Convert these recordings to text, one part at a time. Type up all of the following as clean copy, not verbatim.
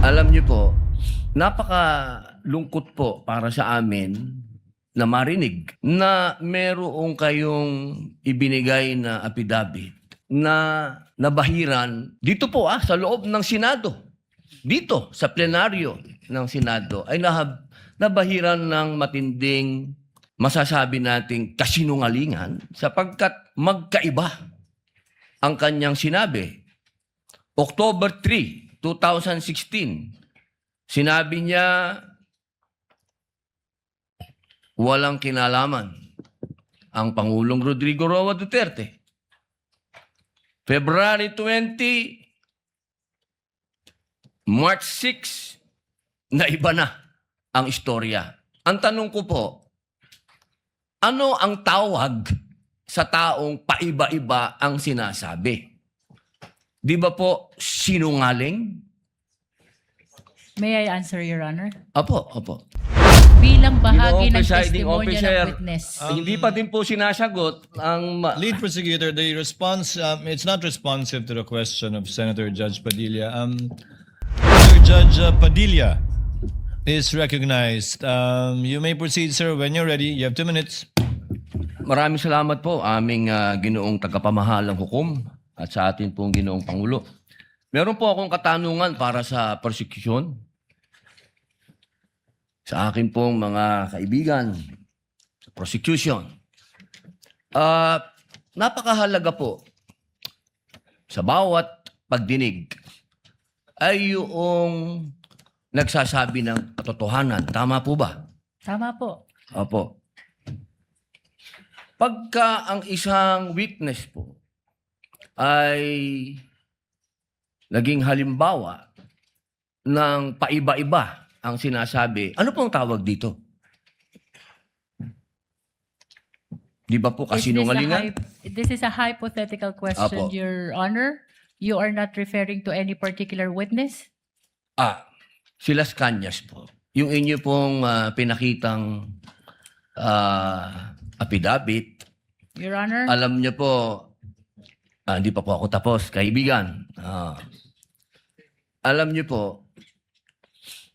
Alam niyo po, napakalungkot po para sa amin na marinig na merong kayong ibinigay na affidavit na nabahiran dito po sa loob ng Senado. Dito sa plenaryo ng Senado ay nabahiran ng matinding masasabi nating kasinungalingan sapagkat magkaiba ang kanyang sinabi. October 3, 2016, sinabi niya walang kinalaman ang Pangulong Rodrigo Roa Duterte. February 20, March 6, na iba na ang istorya. Ang tanong ko po, ano ang tawag sa taong paiba-iba ang sinasabi? Di ba po sinungaling? May I answer, Your Honor? Opo. Bilang bahagi ng Presiding testimonya Officer, ng witness. hindi pa din po sinasagot ang... Lead prosecutor, the response, it's not responsive to the question of Senator Judge Padilla. Senator Judge Padilla is recognized. You may proceed, sir, when you're ready. You have 2 minutes. Maraming salamat po aming ginoong tagapamahalang hukom at sa atin pong ginoong Pangulo. Meron po akong katanungan para sa prosecution. Sa akin pong mga kaibigan sa prosecution. Napakahalaga po sa bawat pagdinig ay yung nagsasabi ng katotohanan. Tama po ba? Tama po. Opo. Pagka ang isang witness po ay naging halimbawa ng paiba-iba ang sinasabi, ano pong tawag dito? Di ba po kasinungalingan? This is a hypothetical question, Apo. Your Honor. You are not referring to any particular witness? Si Las Cañas po. Yung inyo pong pinakitang affidavit, Your Honor? alam niyo po, hindi pa po ako tapos, kaibigan. Alam niyo po,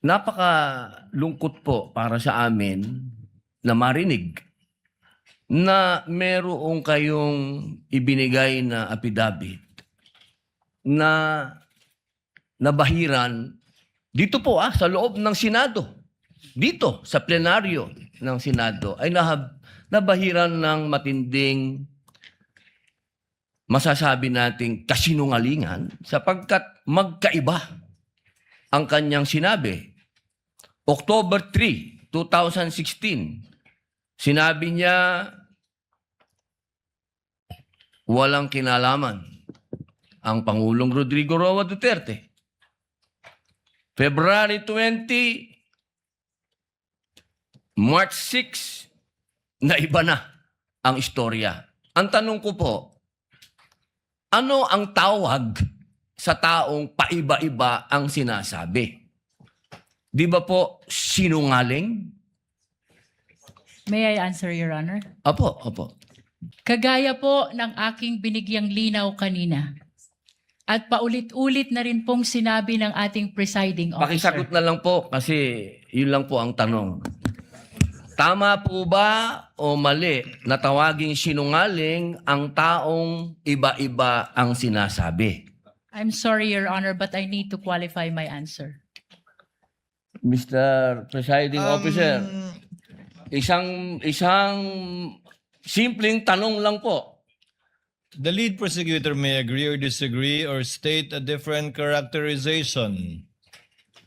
napakalungkot po para sa amin na marinig na merong kayong ibinigay na affidavit na nabahiran dito po sa loob ng Senado. Dito sa plenaryo ng Senado ay nabahiran ng matinding masasabi nating kasinungalingan sapagkat magkaiba ang kanyang sinabi. October 3, 2016, sinabi niya walang kinalaman ang Pangulong Rodrigo Roa Duterte. February 20, March 6, na iba na ang istorya. Ang tanong ko po, ano ang tawag sa taong paiba-iba ang sinasabi? Di ba po sinungaling? May I answer, Your Honor? Opo. Kagaya po ng aking binigyang linaw kanina at paulit-ulit na rin pong sinabi ng ating presiding officer. Pakisagot na lang po kasi yun lang po ang tanong. Tama po ba o mali na tawaging sinungaling ang taong iba-iba ang sinasabi? I'm sorry, Your Honor, but I need to qualify my answer. Mr. Presiding Officer, isang simpleng tanong lang po. The lead prosecutor may agree or disagree or state a different characterization.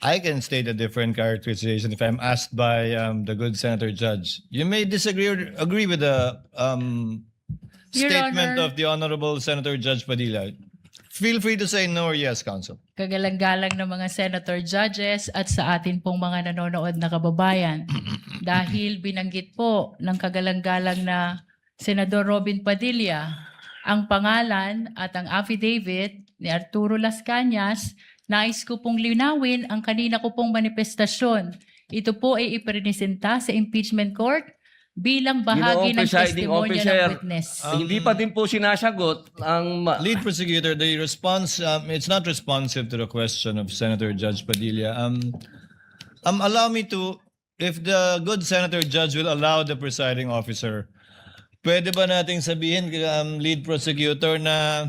I can state a different characterization if I'm asked by the good Senator Judge. You may disagree or agree with the Your statement Honor. of the Honorable Senator Judge Padilla. Feel free to say no or yes, Counsel. Kagalang-galang ng mga senator judges at sa atin pong mga nanonood na kababayan. Dahil binanggit po ng kagalang-galang na Senador Robin Padilla ang pangalan at ang affidavit ni Arturo Las Cañas, nais ko pong linawin ang kanina ko pong manifestasyon. Ito po ay ipresenta sa impeachment court bilang bahagi Ginoong ng presiding testimonya officer, ng witness. Hindi pa din po sinasagot ang Lead prosecutor, the response, it's not responsive to the question of Senator Judge Padilla. Allow me to, if the good Senator Judge will allow the presiding officer, pwede ba nating sabihin, lead prosecutor, na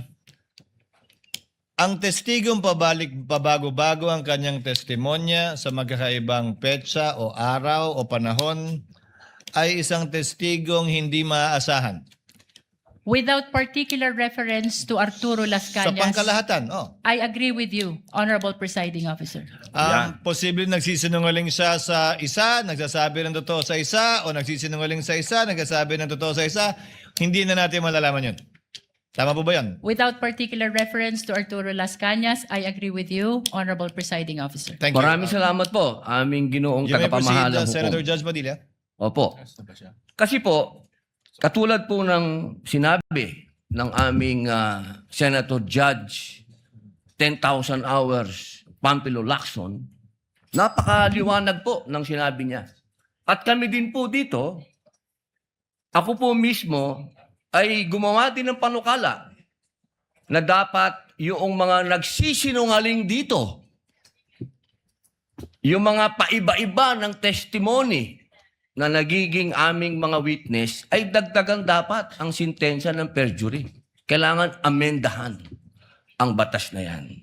ang testigong pabago-bago ang kanyang testimonya sa magkakaibang petsa o araw o panahon ay isang testigong hindi maaasahan. Without particular reference to Arturo Las Sa Cañas, pangkalahatan, I agree with you, Honorable Presiding Officer. Posible nagsisinungaling siya sa isa, nagsasabi ng totoo sa isa, o nagsisinungaling sa isa, nagsasabi ng totoo sa isa, hindi na natin malalaman yun. Tama po ba yun? Without particular reference to Arturo Las Cañas, I agree with you, Honorable Presiding Officer. Thank you. Maraming salamat po, aming ginoong You may proceed, tagapamahalang Senator hukom. Judge Padilla. Opo. Kasi po, katulad po ng sinabi ng aming Senator Judge, 10,000 hours, Pampilo Lacson, napakaliwanag po ng sinabi niya. At kami din po dito, ako po mismo ay gumawa din ng panukala na dapat yung mga nagsisinungaling dito, yung mga paiba-iba ng testimony na nagiging aming mga witness, ay dagdagan dapat ang sintensya ng perjury. Kailangan amendahan ang batas na yan.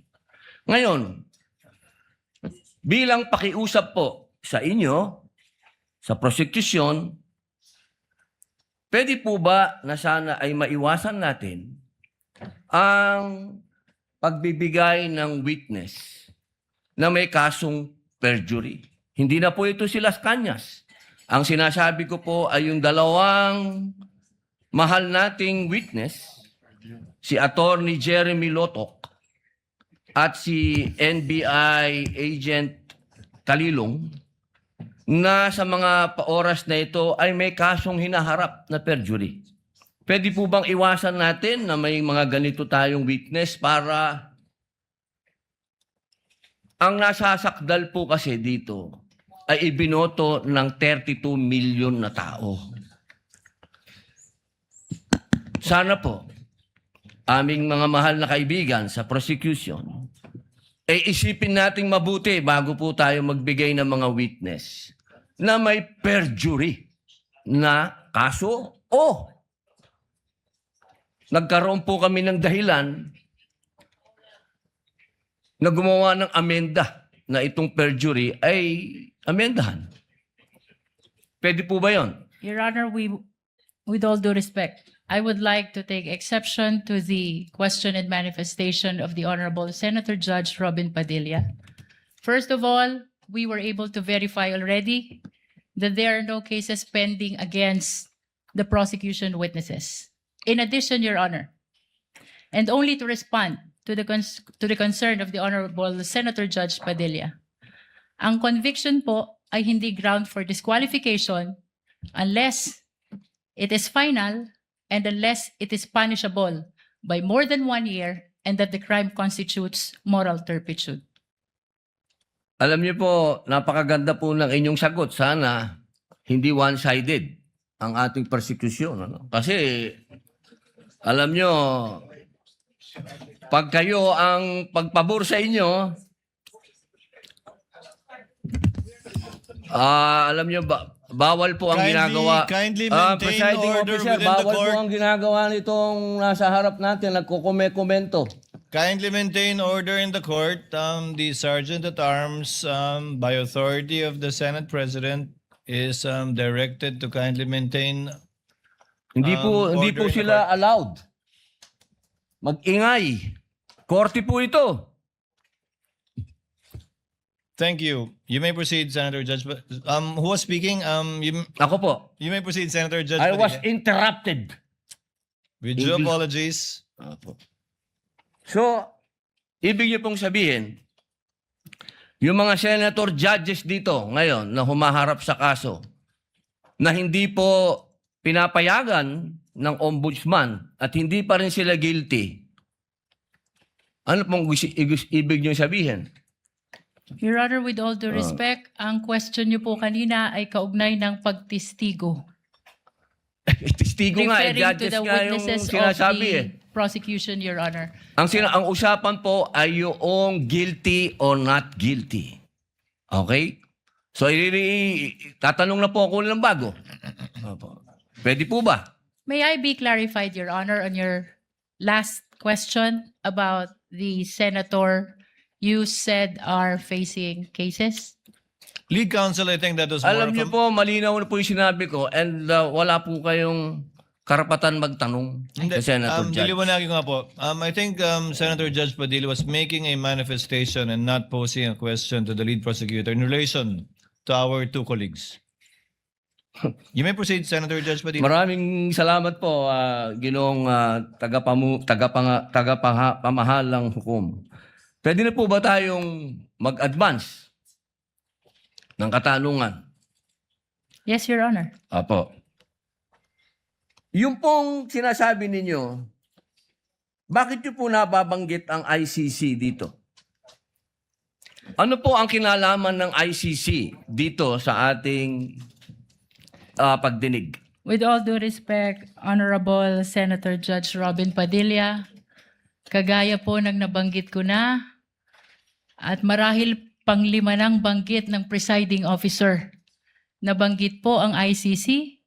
Ngayon, bilang pakiusap po sa inyo, sa prosecution, pwede po ba na sana ay maiwasan natin ang pagbibigay ng witness na may kasong perjury? Hindi na po ito si Las Cañas. Ang sinasabi ko po ay yung dalawang mahal nating witness, si Attorney Jeremy Lotok at si NBI Agent Kalilong, na sa mga oras na ito ay may kasong hinaharap na perjury. Pwede po bang iwasan natin na may mga ganito tayong witness para ang nasasakdal po kasi dito ay ibinoto ng 32 million na tao. Sana po, aming mga mahal na kaibigan sa prosecution, ay isipin nating mabuti bago po tayo magbigay ng mga witness na may perjury na kaso o nagkaroon po kami ng dahilan na gumawa ng amenda na itong perjury ay amendahan. Pwede po ba yun? Your Honor, with all due respect, I would like to take exception to the question and manifestation of the Honorable Senator Judge Robin Padilla. First of all, we were able to verify already that there are no cases pending against the prosecution witnesses. In addition, Your Honor, and only to respond to the concern of the Honorable Senator Judge Padilla, ang conviction po ay hindi ground for disqualification unless it is final and unless it is punishable by more than 1 year and that the crime constitutes moral turpitude. Alam niyo po, napakaganda po ng inyong sagot. Sana hindi one-sided ang ating persecution. Ano? Kasi, alam niyo, pag kayo ang pagpabor sa inyo, alam niyo ba, bawal po ang ginagawa. Kindly maintain Presiding order officer, within the bawal po court. ang ginagawa nitong nasa harap natin, nagkukomento. Kindly maintain order in the court. The Sergeant at Arms, by authority of the Senate President, is directed to kindly maintain. Hindi po Order in the sila allowed. Mag-ingay. Korte po ito. Thank you. You may proceed, Senator Judge. Who was speaking? Ako po. You may proceed, Senator Judge. I was Padilla. interrupted. With due English. apologies. So, ibig niyo pong sabihin, yung mga senator judges dito ngayon na humaharap sa kaso na hindi po pinapayagan ng ombudsman at hindi pa rin sila guilty, ano pong ibig niyo sabihin? Your Honor, with all due respect, ang question niyo po kanina ay kaugnay ng pagtistigo Testigo nga, Referring to judges the nga yung witnesses of sinasabi the prosecution, Your Honor. Ang usapan po ay yung guilty or not guilty. Okay? So, tatanong na po ako ng bago. Opo. Pwede po ba? May I be clarified, Your Honor, on your last question about the senator you said are facing cases? Lead counsel, I think that was more Alam of niyo a- po, malinaw na po yung sinabi ko and wala po kayong karapatan magtanong Hindi, sa Senator Judge. diliwanagin ko nga po. I think Senator Judge Padilla was making a manifestation and not posing a question to the lead prosecutor in relation to our two colleagues. You may proceed, Senator Judge Padilla. Maraming salamat po, Ginoong tagapamahalang hukom. Pwede na po ba tayong mag-advance ng katanungan? Yes, Your Honor. Apo. Yung pong sinasabi ninyo, bakit nyo po nababanggit ang ICC dito? Ano po ang kinalaman ng ICC dito sa ating pagdinig? With all due respect, Honorable Senator Judge Robin Padilla, kagaya po ng nabanggit ko na at marahil panglima ng banggit ng presiding officer. Nabanggit po ang ICC,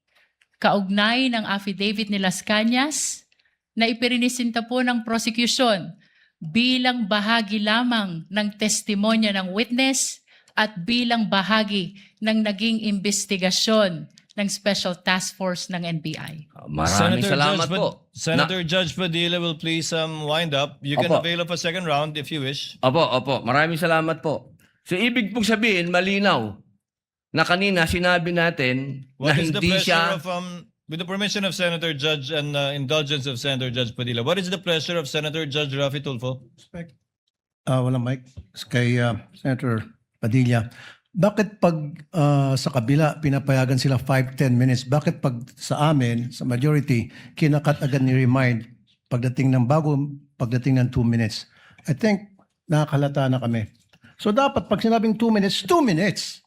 kaugnay ng affidavit ni Las Cañas na ipirinisinta po ng prosecution bilang bahagi lamang ng testimonya ng witness at bilang bahagi ng naging investigasyon ng Special Task Force ng NBI. Maraming salamat po. Senator Judge Padilla will please wind up. You can Opo. avail of a second round if you wish. Opo. Maraming salamat po. So, ibig pong sabihin, malinaw na kanina sinabi natin na What is the hindi pleasure siya... of, with the permission of Senator Judge and indulgence of Senator Judge Padilla, what is the pleasure of Senator Judge Rafi Tulfo? Walang mic. Kay Senator Padilla. Bakit pag sa kabila pinapayagan sila 5-10 minutes? Bakit pag sa amin, sa majority, kinakat agad ni remind pagdating ng 2 minutes? I think nakakalata na kami. So dapat pag sinabing 2 minutes, 2 minutes.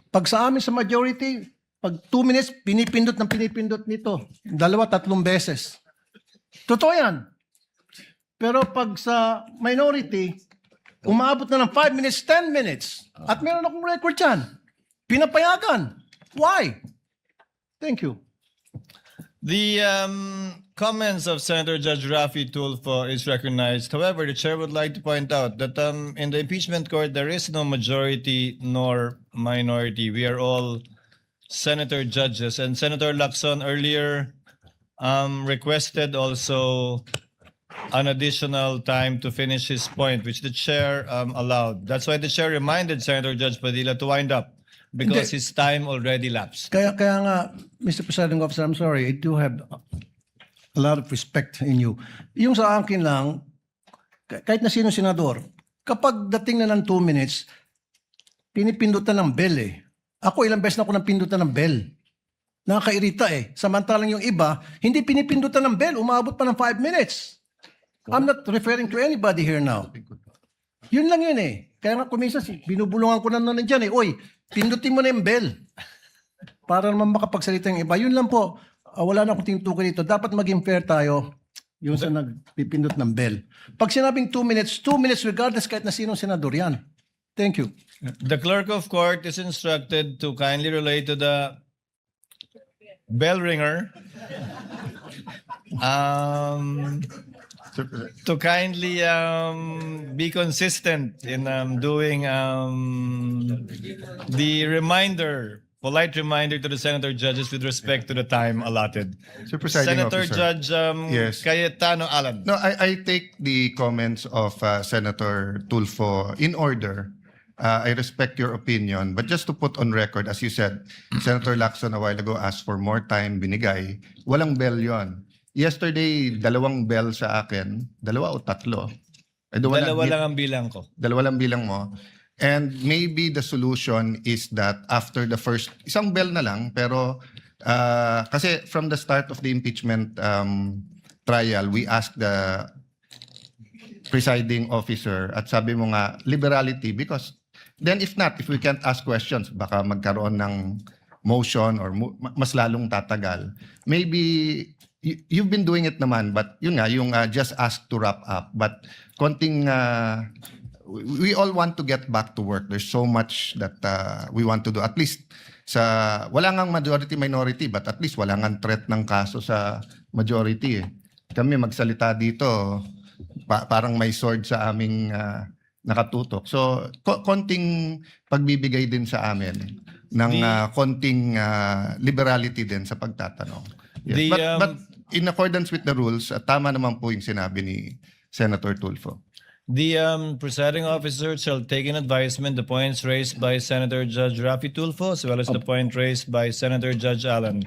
Pag sa amin sa majority, pag 2 minutes, pinipindot nito. 2-3 beses. Totoo yan. Pero pag sa minority, umabot na ng 5 minutes, 10 minutes. At meron akong record yan. Pinapayagan. Why? Thank you. The comments of Senator Judge Rafi Tulfo is recognized. However, the chair would like to point out that in the impeachment court, there is no majority nor minority. We are all senator judges. And Senator Lacson earlier requested also an additional time to finish his point, which the chair allowed. That's why the chair reminded Senator Judge Padilla to wind up because Hindi. his time already lapsed. Kaya nga, Mr. Presiding Officer, I'm sorry, I do have a lot of respect in you. Yung sa akin lang, kahit na sino senador, kapag dating na ng 2 minutes, pinipindutan ng bell eh. Ako ilang beses na ako pindutan ng bell. Nakakairita eh. Samantalang yung iba, hindi pinipindutan ng bell, umabot pa ng 5 minutes. I'm not referring to anybody here now. Yun lang yun eh. Kaya nga kuminsan, binubulungan ko na nandiyan eh. Oy, pindutin mo na yung bell. Para naman makapagsalita yung iba. Yun lang po. Wala na akong tinutukoy dito. Dapat maging fair tayo yung sa nagpipindot ng bell. Pag sinabing 2 minutes regardless kahit na sinong senador yan. Thank you. The clerk of court is instructed to kindly relate to the bell ringer. To kindly be consistent in doing the polite reminder to the senator judges with respect to the time allotted. Sir Presiding Senator Officer. Judge Yes. Cayetano Alan. No, I take the comments of Senator Tulfo in order. I respect your opinion, but just to put on record, as you said, Senator Lacson a while ago asked for more time, binigay. Walang bell yon. Yesterday, 2 bell sa akin. 2 o 3. I don't wanna Dalawa admit- lang ang bilang ko. 2 lang bilang mo. And maybe the solution is that after the first, isang bell na lang, pero kasi from the start of the impeachment trial, we asked the presiding officer at sabi mo nga, liberality, because then if we can't ask questions, baka magkaroon ng motion or mas lalong tatagal. Maybe you've been doing it naman, but yun nga, yung just ask to wrap up. But konting, we all want to get back to work. There's so much that we want to do. At least, wala ngang majority-minority, but at least wala ngang threat ng kaso sa majority. Kami magsalita dito, parang may sword sa aming nakatutok. So, konting pagbibigay din sa amin ng konting liberality din sa pagtatanong. Yes. But in accordance with the rules, tama naman po yung sinabi ni Senator Tulfo. The presiding officer shall take in advisement the points raised by Senator Judge Rafi Tulfo as well as the point raised by Senator Judge Allen.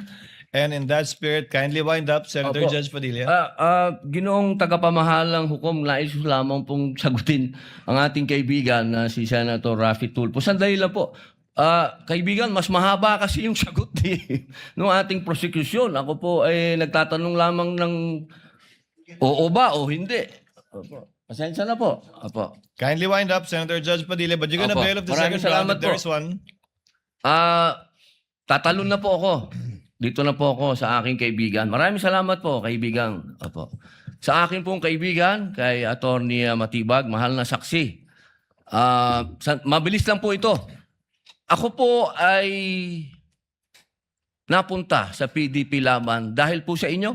And in that spirit, kindly wind up, Senator Opo. Judge Padilla. Ginoong tagapamahalang hukom, nais ko lamang pong sagutin ang ating kaibigan na si Senator Rafi Tulfo. Sandali lang po. Kaibigan, mas mahaba kasi yung sagot ng ating prosecution. Ako po ay nagtatanong lamang ng oo ba o hindi. Opo. Pasensya na po. Opo. Kindly wind up, Senator Judge Padilla, but you're gonna Opo. bail of the Maraming second round salamat if there's po. one. Tatalon na po ako. Dito na po ako sa aking kaibigan. Maraming salamat po, kaibigan. Opo. Sa akin pong kaibigan, kay Attorney Matibag, mahal na saksi. Mabilis lang po ito. Ako po ay napunta sa PDP Laban dahil po sa inyo.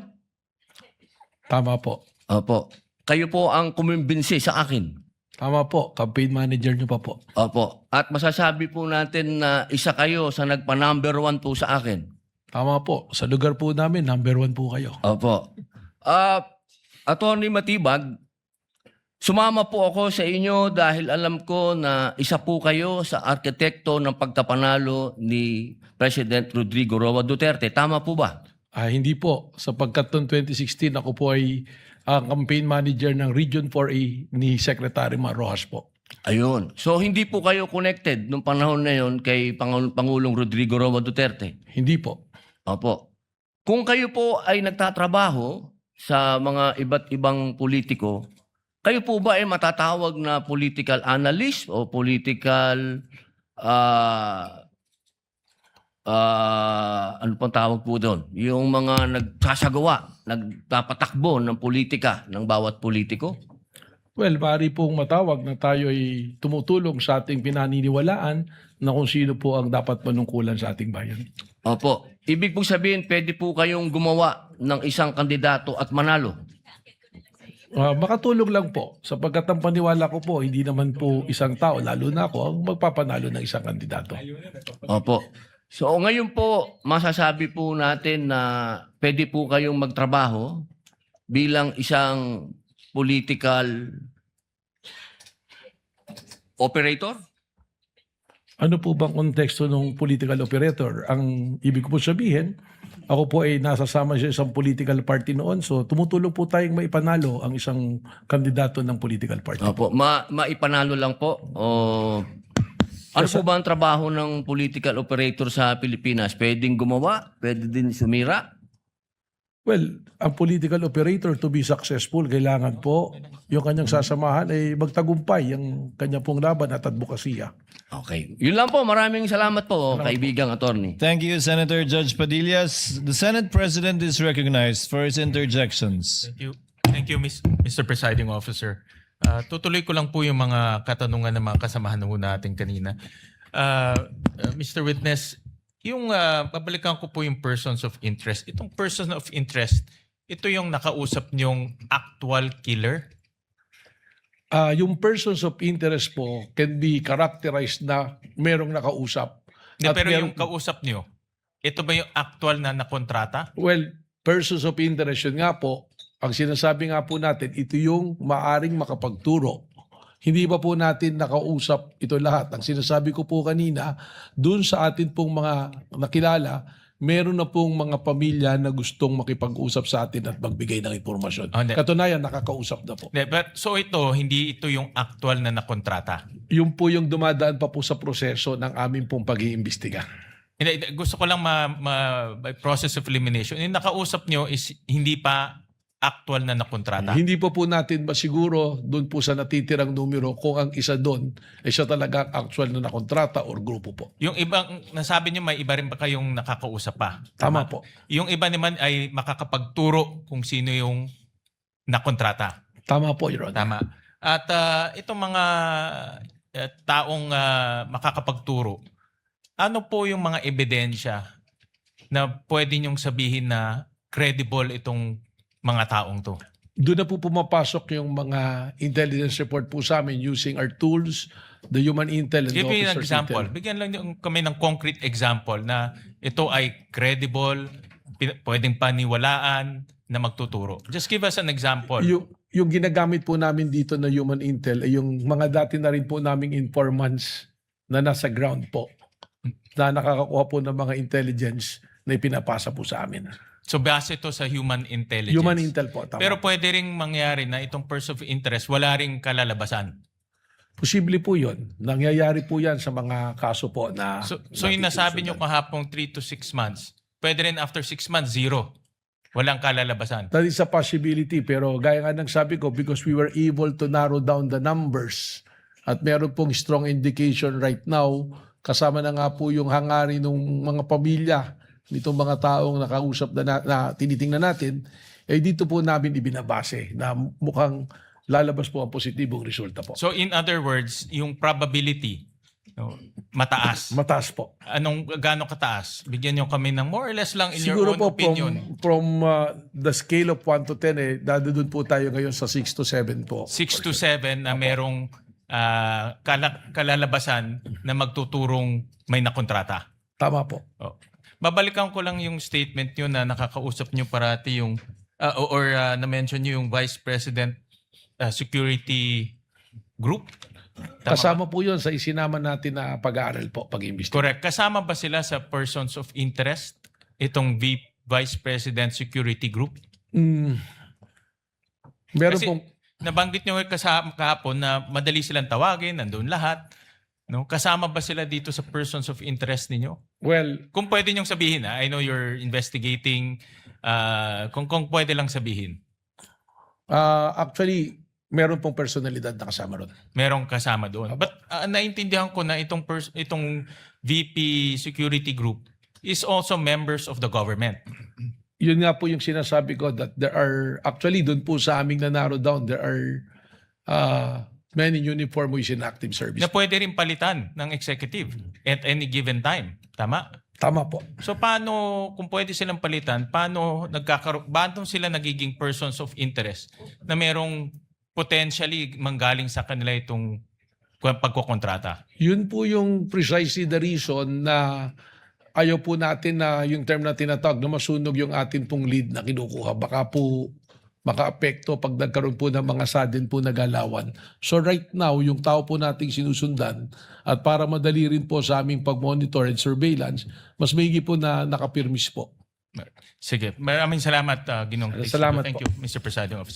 Tama po. Opo. Kayo po ang kumimbinsi sa akin. Tama po. Campaign manager nyo pa po. Opo. At masasabi po natin na isa kayo sa nagpa-number 1 po sa akin. Tama po. Sa lugar po namin, number 1 po kayo. Opo. Attorney Matibag, sumama po ako sa inyo dahil alam ko na isa po kayo sa arkitekto ng pagkapanalo ni President Rodrigo Roa Duterte. Tama po ba? Hindi po. Sapagkat noong 2016, ako po ay campaign manager ng Region 4A ni Secretary Mar Rojas po. Ayun. So hindi po kayo connected nung panahon na yon kay Pangulong Rodrigo Roa Duterte? Hindi po. Opo. Kung kayo po ay nagtatrabaho sa mga iba't ibang politiko, kayo po ba ay matatawag na political analyst o political ano pang tawag po doon? Yung mga nagsasagawa, nagpapatakbo ng politika ng bawat politiko? Well, maaari pong matawag na tayo ay tumutulong sa ating pinaniniwalaan na kung sino po ang dapat manungkulan sa ating bayan. Opo. Ibig pong sabihin, pwede po kayong gumawa ng isang kandidato at manalo. Makatulong lang po. Sapagkat ang paniwala ko po, hindi naman po isang tao, lalo na ako, ang magpapanalo ng isang kandidato. Opo. So ngayon po, masasabi po natin na pwede po kayong magtrabaho bilang isang political operator? Ano po bang konteksto ng political operator? Ang ibig ko po sabihin, ako po ay nasasama sa isang political party noon. So tumutulong po tayong maipanalo ang isang kandidato ng political party. Opo. Maipanalo lang po? O ano po ba ang trabaho ng political operator sa Pilipinas? Pwedeng gumawa? Pwede din sumira? Well, ang political operator to be successful, kailangan po yung kanyang sasamahan ay magtagumpay ang kanya pong laban at advokasya. Okay. Yun lang po. Maraming salamat po, kaibigang attorney. Thank you, Senator Judge Padilla. The Senate President is recognized for his interjections. Thank you. Thank you, Mr. Presiding Officer. Tutuloy ko lang po yung mga katanungan ng mga kasamahan ho natin kanina. Mr. Witness, yung babalikan ko po yung persons of interest. Itong person of interest, ito yung nakausap niyong actual killer? Yung persons of interest po can be characterized na merong nakausap. Hindi, At pero merong- yung kausap niyo, ito ba yung actual na nakontrata? Well, persons of interest yun nga po, ang sinasabi nga po natin, ito yung maaring makapagturo. Hindi ba po natin nakausap ito lahat? Ang sinasabi ko po kanina, dun sa atin pong mga nakilala, meron na pong mga pamilya na gustong makipag-usap sa atin at magbigay ng impormasyon. Hindi. Katunayan, nakakausap na po. Hindi, so hindi ito yung actual na nakontrata? Yun po yung dumadaan pa po sa proseso ng aming pong pag-iimbestiga. Hindi, gusto ko lang by process of elimination. Yung nakausap nyo is hindi pa actual na nakontrata. Hindi pa po natin masiguro doon po sa natitirang numero kung ang isa doon ay siya talaga ang actual na nakontrata or grupo po. Yung ibang, nasabi niyo may iba rin ba kayong nakakausap pa? Tama po. Yung iba naman ay makakapagturo kung sino yung nakontrata. Tama po, Your Honor. Tama. At itong mga taong makakapagturo, ano po yung mga ebidensya na pwede niyong sabihin na credible itong mga taong to? Doon na po pumapasok yung mga intelligence report po sa amin using our tools, the human intel and the Give me an officer's example. intel. Bigyan lang niyo kami ng concrete example na ito ay credible, pwedeng paniwalaan na magtuturo. Just give us an example. Yung ginagamit po namin dito na human intel ay yung mga dati na rin po naming informants na nasa ground po na nakakakuha po ng mga intelligence na ipinapasa po sa amin. So base ito sa human intelligence. Human intel po, tama. Pero pwede ring mangyari na itong person of interest wala ring kalalabasan. Posible po yun. Nangyayari po yan sa mga kaso po na... So yung nasabi nyo kahapong 3 to 6 months, pwede rin after 6 months, 0. Walang kalalabasan. That is a possibility. Pero gaya nga ng sabi ko, because we were able to narrow down the numbers at meron pong strong indication right now, kasama na nga po yung hangarin ng mga pamilya nitong mga taong nakausap na tinitingnan natin, eh dito po namin ibinabase na mukhang lalabas po ang positibong resulta po. So in other words, yung probability, mataas. Mataas po. Gaano kataas? Bigyan nyo kami ng more or less lang in Siguro your own po opinion. from the scale of 1 to 10, dadadun po tayo ngayon sa 6 to 7 po. 6 to 7 na merong kalalabasan na magtuturong may nakontrata. Tama po. Oh. Babalikan ko lang yung statement nyo na nakakausap nyo parati yung na-mention nyo yung Vice President Security Group. Tama Kasama po yun sa isinama natin na pag-aaral po, pag-imbestiga. Correct. Kasama ba sila sa persons of interest? Itong Vice President Security Group? Meron Kasi pong... nabanggit nyo kahapon na madali silang tawagin, nandun lahat. No? Kasama ba sila dito sa persons of interest ninyo? Well, Kung pwede nyong sabihin, I know you're investigating, kung pwede lang sabihin, actually, meron pong personalidad na kasama ron. merong kasama doon. But naintindihan ko na itong VP Security Group is also members of the government. Yun nga po yung sinasabi ko that there are, actually doon po sa aming na narrow down, there are many uniform who is in active service. Na pwede rin palitan ng executive at any given time. Tama? Tama po. So paano, kung pwede silang palitan, paano sila nagiging persons of interest na merong potentially manggaling sa kanila itong pagkokontrata? Yun po yung precisely the reason na ayaw po natin na yung term na tinatawag na masunog yung atin pong lead na kinukuha. Baka po maka-apekto pag nagkaroon po ng mga sudden po na galawan. So right now, yung tao po nating sinusundan at para madali rin po sa aming pag-monitor and surveillance, mas maigi po na nakapirmis po. Sige. Maraming salamat, Ginong. Salamat Thank po. you, Mr. Presiding Officer.